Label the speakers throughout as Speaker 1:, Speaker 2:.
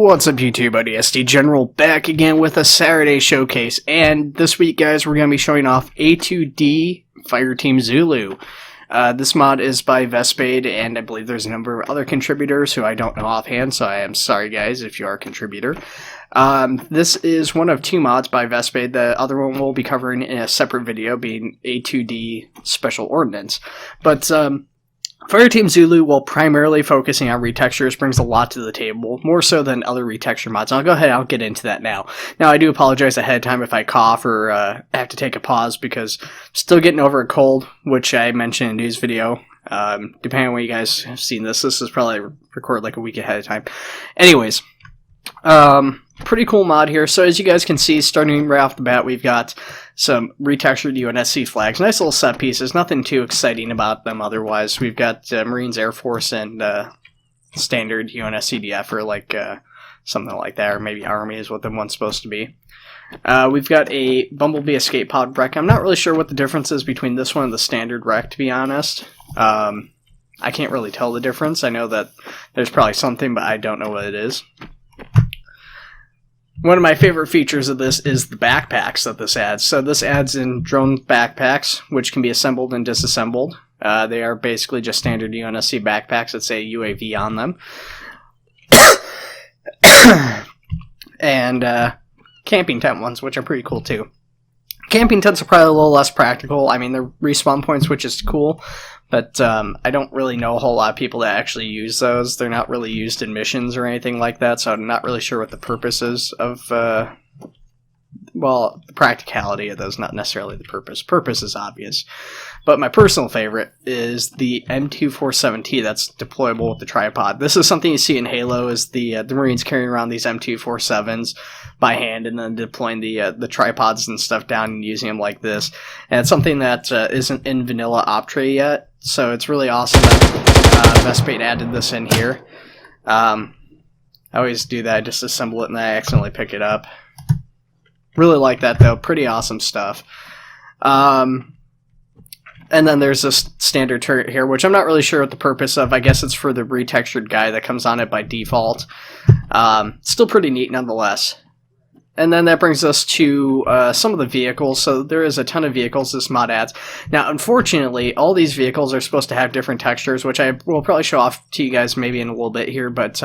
Speaker 1: What's up YouTube, ODST General back again with a Saturday showcase, and this week guys we're going to be showing off A2D Fireteam Zulu. This mod is by Vespade, and I believe there's a number of other contributors who I don't know offhand, so I am sorry guys if you are a contributor. This is one of two mods by Vespade. The other one we'll be covering in a separate video, being A2D Special Ordnance. But Fireteam Zulu, while primarily focusing on retextures, brings a lot to the table, more so than other retexture mods. I'll go ahead and I'll get into that now. Now, I do apologize ahead of time if I cough or have to take a pause, because I'm still getting over a cold, which I mentioned in today's video. Depending on when you guys have seen this is probably recorded like a week ahead of time. Anyways, pretty cool mod here. So as you guys can see, starting right off the bat, we've got some retextured UNSC flags. Nice little set pieces. Nothing too exciting about them otherwise. We've got Marines, Air Force, and standard UNSCDF, or like something like that, or maybe Army is what the one's supposed to be. We've got a Bumblebee Escape Pod wreck. I'm not really sure what the difference is between this one and the standard wreck, to be honest. I can't really tell the difference. I know that there's probably something, but I don't know what it is. One of my favorite features of this is the backpacks that this adds. So this adds in drone backpacks, which can be assembled and disassembled. They are basically just standard UNSC backpacks that say UAV on them. And camping tent ones, which are pretty cool too. Camping tents are probably a little less practical. I mean, they're respawn points, which is cool, but I don't really know a whole lot of people that actually use those. They're not really used in missions or anything like that, so I'm not really sure what the purpose is of, well, the practicality of those, not necessarily the purpose. Purpose is obvious. But my personal favorite is the M247T that's deployable with the tripod. This is something you see in Halo, is the Marines carrying around these M247s by hand and then deploying the tripods and stuff down and using them like this. And it's something that isn't in vanilla Optre yet, so it's really awesome that Vespade added this in here. I always do that, I just assemble it and then I accidentally pick it up. Really like that though, pretty awesome stuff. And then there's this standard turret here, which I'm not really sure what the purpose of. I guess it's for the retextured guy that comes on it by default. Still pretty neat nonetheless. And then that brings us to some of the vehicles. So there is a ton of vehicles this mod adds. Now, unfortunately, all these vehicles are supposed to have different textures, which I will probably show off to you guys maybe in a little bit here, but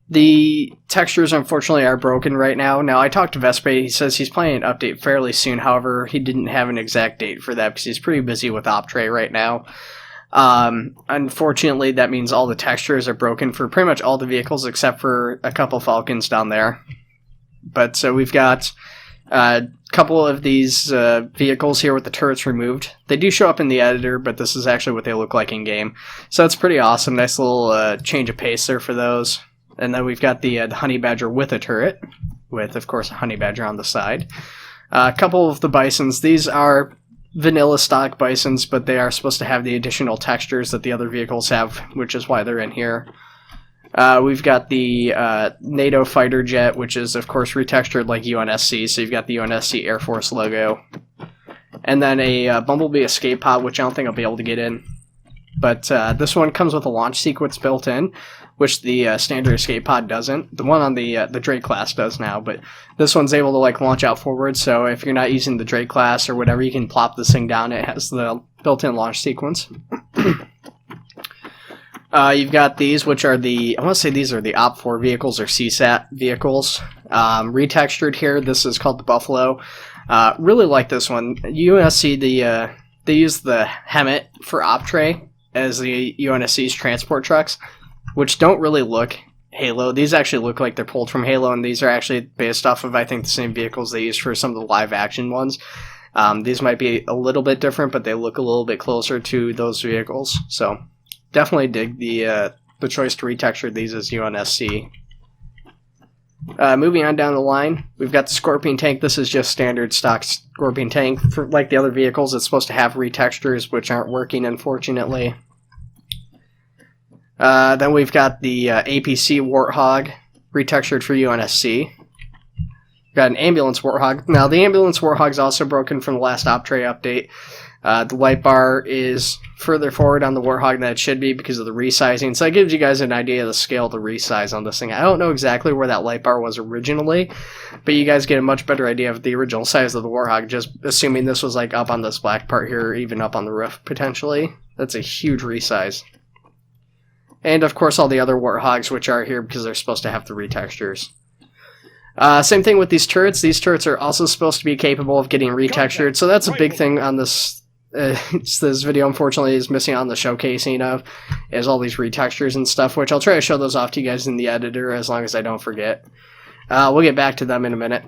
Speaker 1: the textures, unfortunately, are broken right now. Now, I talked to Vespade. He says he's planning an update fairly soon. However, he didn't have an exact date for that because he's pretty busy with Optre right now. Unfortunately, that means all the textures are broken for pretty much all the vehicles except for a couple Falcons down there. But so we've got a couple of these vehicles here with the turrets removed. They do show up in the editor, but this is actually what they look like in-game. So that's pretty awesome. Nice little change of pace there for those. And then we've got the Honey Badger with a turret, with, of course, a Honey Badger on the side. A couple of the Bisons. These are vanilla stock Bisons, but they are supposed to have the additional textures that the other vehicles have, which is why they're in here. We've got the NATO fighter jet, which is, of course, retextured like UNSC, so you've got the UNSC Air Force logo. And then a Bumblebee escape pod, which I don't think I'll be able to get in. But this one comes with a launch sequence built in, which the standard escape pod doesn't. The one on the Drake class does now, but this one's able to like launch out forward, so if you're not using the Drake class or whatever, you can plop this thing down. It has the built-in launch sequence. You've got these, which are I want to say these are the OP4 vehicles or CSAT vehicles. Retextured here, this is called the Buffalo. Really like this one. UNSC, they use the Hemet for Optre as the UNSC's transport trucks, which don't really look Halo. These actually look like they're pulled from Halo, and these are actually based off of, I think, the same vehicles they use for some of the live-action ones. These might be a little bit different, but they look a little bit closer to those vehicles. So definitely dig the choice to retexture these as UNSC. Moving on down the line, we've got the Scorpion tank. This is just standard stock Scorpion tank. For, like the other vehicles, it's supposed to have retextures, which aren't working, unfortunately. Then we've got the APC Warthog, retextured for UNSC. We've got an Ambulance Warthog. Now, the Ambulance Warthog's also broken from the last Optre update. The light bar is further forward on the Warthog than it should be because of the resizing. So that gives you guys an idea of the scale of the resize on this thing. I don't know exactly where that light bar was originally, but you guys get a much better idea of the original size of the Warthog, just assuming this was like up on this black part here, or even up on the roof potentially. That's a huge resize. And of course all the other Warthogs, which are here because they're supposed to have 3 textures. Same thing with these turrets. These turrets are also supposed to be capable of getting retextured, so that's a big thing on this. This video, unfortunately, is missing on the showcasing of, is all these retextures and stuff, which I'll try to show those off to you guys in the editor as long as I don't forget. We'll get back to them in a minute.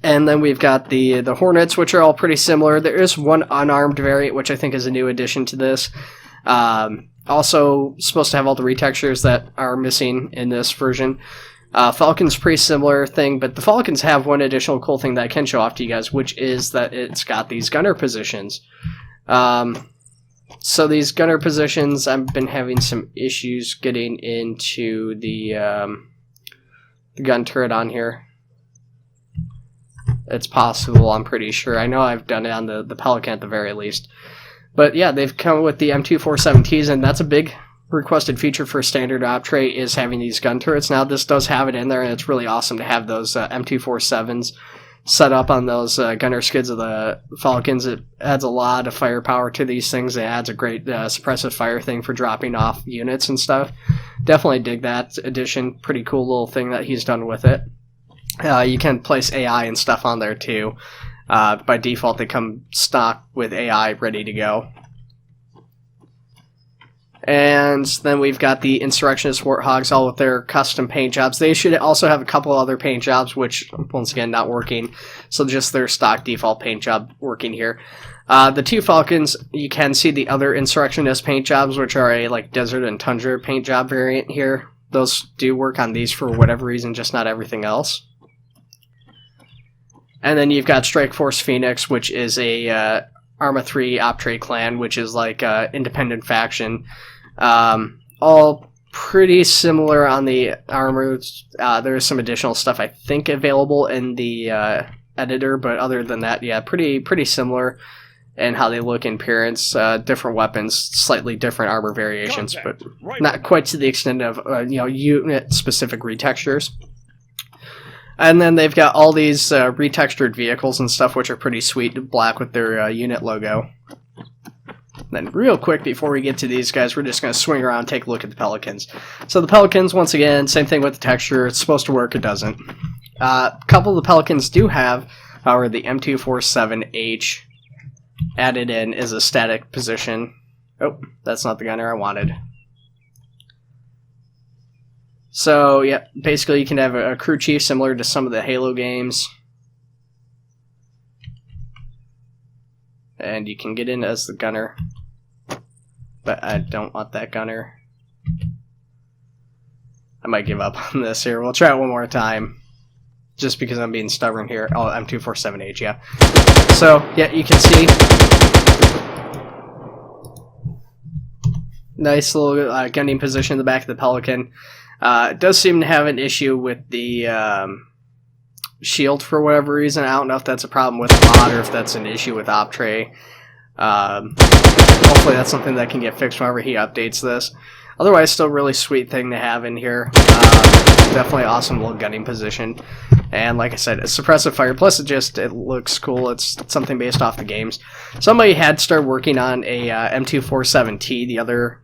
Speaker 1: And then we've got the Hornets, which are all pretty similar. There is one unarmed variant, which I think is a new addition to this. Also supposed to have all the retextures that are missing in this version. Falcon's pretty similar thing, but the Falcons have one additional cool thing that I can show off to you guys, which is that it's got these gunner positions. So these gunner positions, I've been having some issues getting into the gun turret on here. It's possible, I'm pretty sure. I know I've done it on the Pelican at the very least. But yeah, they've come with the M247Ts, and that's a big requested feature for standard op tray, is having these gun turrets. Now this does have it in there, and it's really awesome to have those M247s set up on those gunner skids of the Falcons. It adds a lot of firepower to these things. It adds a great suppressive fire thing for dropping off units and stuff. Definitely dig that addition. Pretty cool little thing that he's done with it. You can place AI and stuff on there too. By default they come stock with AI ready to go. And then we've got the Insurrectionist Warthogs, all with their custom paint jobs. They should also have a couple other paint jobs, which, once again, not working. So just their stock default paint job working here. The 2 Falcons, you can see the other Insurrectionist paint jobs, which are a like Desert and Tundra paint job variant here. Those do work on these for whatever reason, just not everything else. And then you've got Strike Force Phoenix, which is a Arma 3 Optray clan, which is like an independent faction. All pretty similar on the armor. There's some additional stuff I think available in the editor, but other than that, yeah, pretty similar in how they look in appearance. Different weapons, slightly different armor variations, but not quite to the extent of unit-specific retextures. And then they've got all these retextured vehicles and stuff, which are pretty sweet, black with their unit logo. Then real quick, before we get to these guys, we're just going to swing around and take a look at the Pelicans. So the Pelicans, once again, same thing with the texture. It's supposed to work, it doesn't. A couple of the Pelicans do have, however, the M247H added in as a static position. Oh, that's not the gunner I wanted. So, yeah, basically you can have a crew chief similar to some of the Halo games. And you can get in as the gunner. But I don't want that gunner. I might give up on this here. We'll try it one more time. Just because I'm being stubborn here. Oh, M247H, yeah. So, yeah, you can see. Nice little gunning position in the back of the Pelican. It does seem to have an issue with the shield for whatever reason. I don't know if that's a problem with the mod or if that's an issue with Optray. Hopefully that's something that can get fixed whenever he updates this. Otherwise, still really sweet thing to have in here. Definitely awesome little gunning position. And like I said, it's suppressive fire. Plus, it looks cool. It's something based off the games. Somebody had started working on a M247T, the other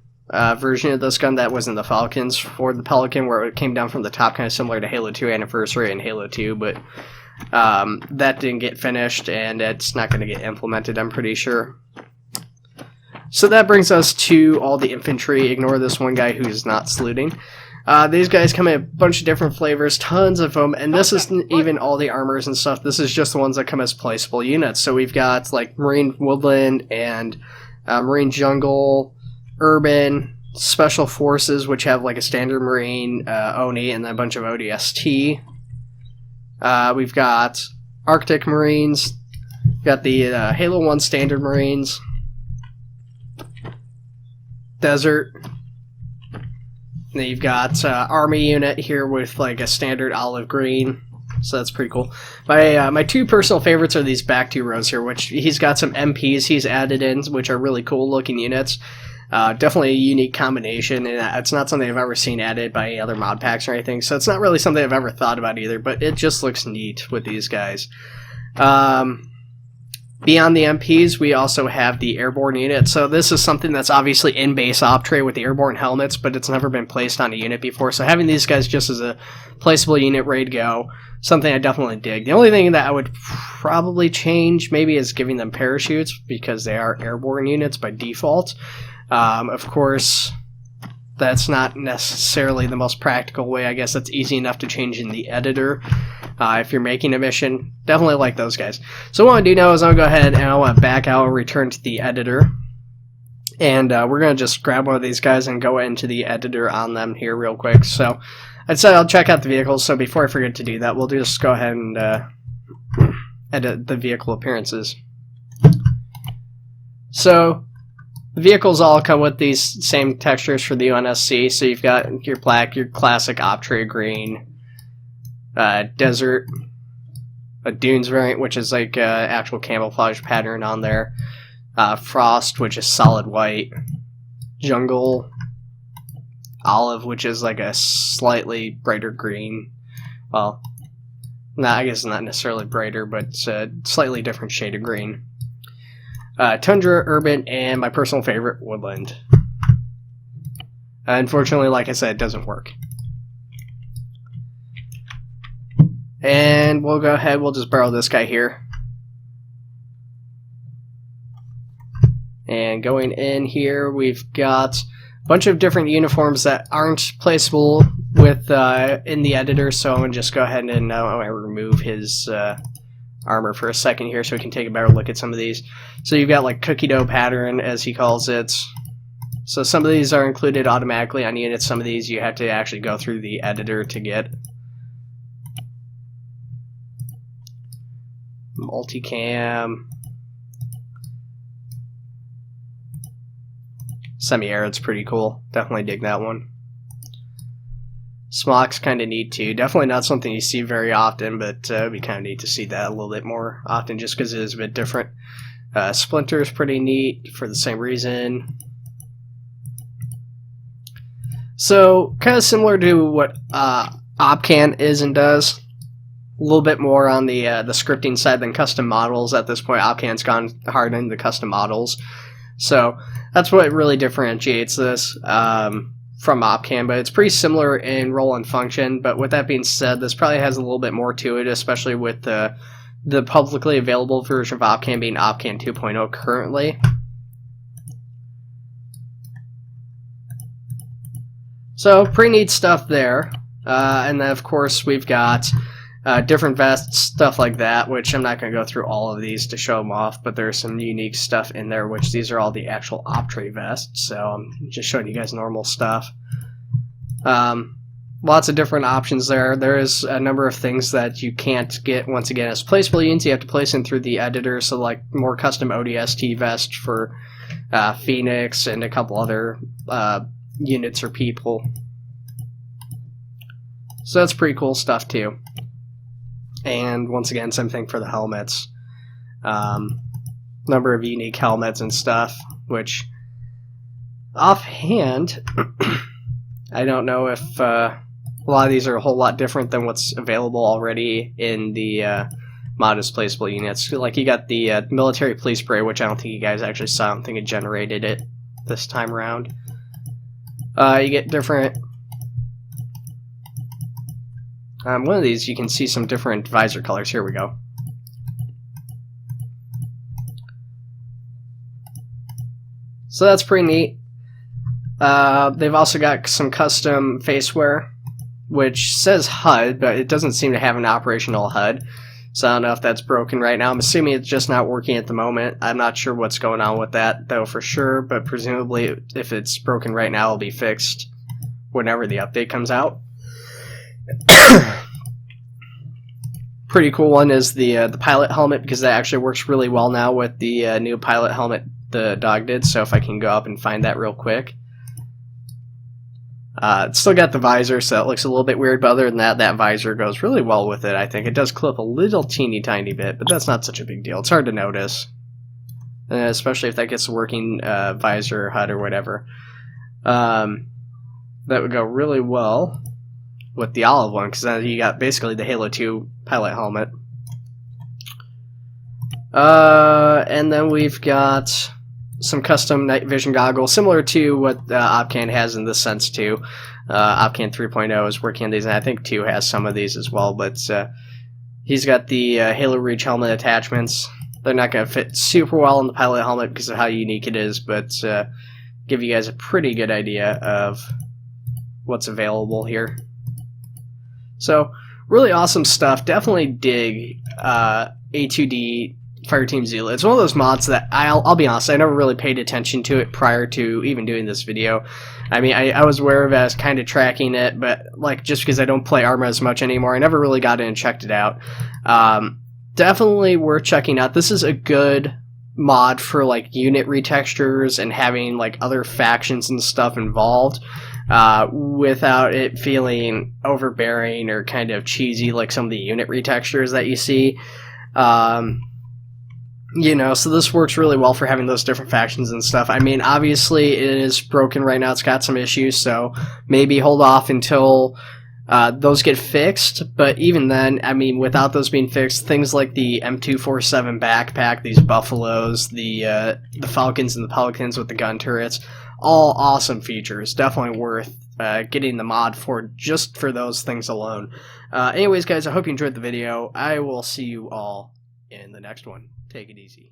Speaker 1: version of this gun that was in the Falcons for the Pelican, where it came down from the top, kind of similar to Halo 2 Anniversary and Halo 2, but that didn't get finished, and it's not going to get implemented, I'm pretty sure. So that brings us to all the infantry. Ignore this one guy who's not saluting. These guys come in a bunch of different flavors, tons of them, and this isn't even all the armors and stuff. This is just the ones that come as placeable units. So we've got like Marine Woodland and Marine Jungle, Urban, Special Forces, which have like a standard Marine, ONI, and then a bunch of ODST. We've got Arctic Marines. We've got the Halo 1 standard Marines. Desert. And then you've got Army unit here with like a standard olive green. So that's pretty cool. My two personal favorites are these back two rows here, which he's got some MPs he's added in, which are really cool looking units. Definitely a unique combination, and it's not something I've ever seen added by any other mod packs or anything, so it's not really something I've ever thought about either, but it just looks neat with these guys. Beyond the MPs, we also have the airborne unit. So this is something that's obviously in base op tray with the airborne helmets, but it's never been placed on a unit before. So having these guys just as a placeable unit ready to go, something I definitely dig. The only thing that I would probably change maybe is giving them parachutes, because they are airborne units by default. Of course, that's not necessarily the most practical way. I guess that's easy enough to change in the editor. If you're making a mission, definitely like those guys. So what I'm going to do now is I'm going to go ahead and I want to back out and return to the editor. And we're going to just grab one of these guys and go into the editor on them here real quick. So I'd say I'll check out the vehicles. So before I forget to do that, we'll just go ahead and edit the vehicle appearances. So the vehicles all come with these same textures for the UNSC. So you've got your black, your classic Optray green, desert, a dunes variant, which is like actual camouflage pattern on there, frost, which is solid white, jungle, olive, which is like a slightly brighter green. Well, I guess not necessarily brighter, but it's a slightly different shade of green. Tundra, urban, and my personal favorite, woodland. Unfortunately, like I said, it doesn't work. And we'll go ahead, we'll just borrow this guy here. And going in here, we've got a bunch of different uniforms that aren't placeable with in the editor, so I'm going to just go ahead and remove his armor for a second here so we can take a better look at some of these. So you've got like cookie dough pattern, as he calls it. So some of these are included automatically on units, some of these you have to actually go through the editor to get. Multicam, semi-arid's pretty cool. Definitely dig that one. Smock's kind of neat too. Definitely not something you see very often, but it'd be kind of neat to see that a little bit more often just because it is a bit different. Splinter's pretty neat for the same reason. So kind of similar to what OpCan is and does. A little bit more on the scripting side than custom models. At this point, OpCan's gone hard into custom models. So that's what really differentiates this from OpCan, but it's pretty similar in role and function. But with that being said, this probably has a little bit more to it, especially with the publicly available version of OpCan being OpCan 2.0 currently. So pretty neat stuff there. And then of course we've got different vests, stuff like that, which I'm not going to go through all of these to show them off, but there's some unique stuff in there, which these are all the actual Optray vests, so I'm just showing you guys normal stuff. Lots of different options there. There is a number of things that you can't get, once again, as placeable units. You have to place in through the editor, so like more custom ODST vest for Phoenix and a couple other units or people. So that's pretty cool stuff too. And once again, same thing for the helmets. Number of unique helmets and stuff, which offhand, I don't know if a lot of these are a whole lot different than what's available already in the mod as placeable units. Like you got the military police spray, which I don't think you guys actually saw. I don't think it generated it this time around. You get different... one of these, you can see some different visor colors. Here we go. So that's pretty neat. They've also got some custom faceware, which says HUD, but it doesn't seem to have an operational HUD. So I don't know if that's broken right now. I'm assuming it's just not working at the moment. I'm not sure what's going on with that, though, for sure. But presumably, if it's broken right now, it'll be fixed whenever the update comes out. Pretty cool one is the pilot helmet, because that actually works really well now with the new pilot helmet the dog did. So if I can go up and find that real quick. It's still got the visor, so it looks a little bit weird, but other than that, that visor goes really well with it, I think. It does clip a little teeny tiny bit, but that's not such a big deal. It's hard to notice, especially if that gets a working visor HUD or whatever. That would go really well with the olive one, because then you got basically the Halo 2 pilot helmet. And then we've got some custom night vision goggles, similar to what Opcan has in this sense too. Opcan 3.0 is working on these, and I think 2 has some of these as well, but he's got the Halo Reach helmet attachments. They're not going to fit super well in the pilot helmet because of how unique it is, but give you guys a pretty good idea of what's available here. So, really awesome stuff. Definitely dig A2D Fireteam Zulu. It's one of those mods that I'll be honest, I never really paid attention to it prior to even doing this video. I mean, I was aware of it, I was kind of tracking it, but like just because I don't play Arma as much anymore, I never really got in and checked it out. Definitely worth checking out. This is a good mod for like unit retextures and having like other factions and stuff involved without it feeling overbearing or kind of cheesy like some of the unit retextures that you see. You know, so this works really well for having those different factions and stuff. I mean, obviously it is broken right now. It's got some issues, so maybe hold off until those get fixed. But even then, I mean, without those being fixed, things like the M247 backpack, these Buffaloes, the Falcons and the Pelicans with the gun turrets, all awesome features. Definitely worth getting the mod for just for those things alone. Anyways, guys, I hope you enjoyed the video. I will see you all in the next one. Take it easy.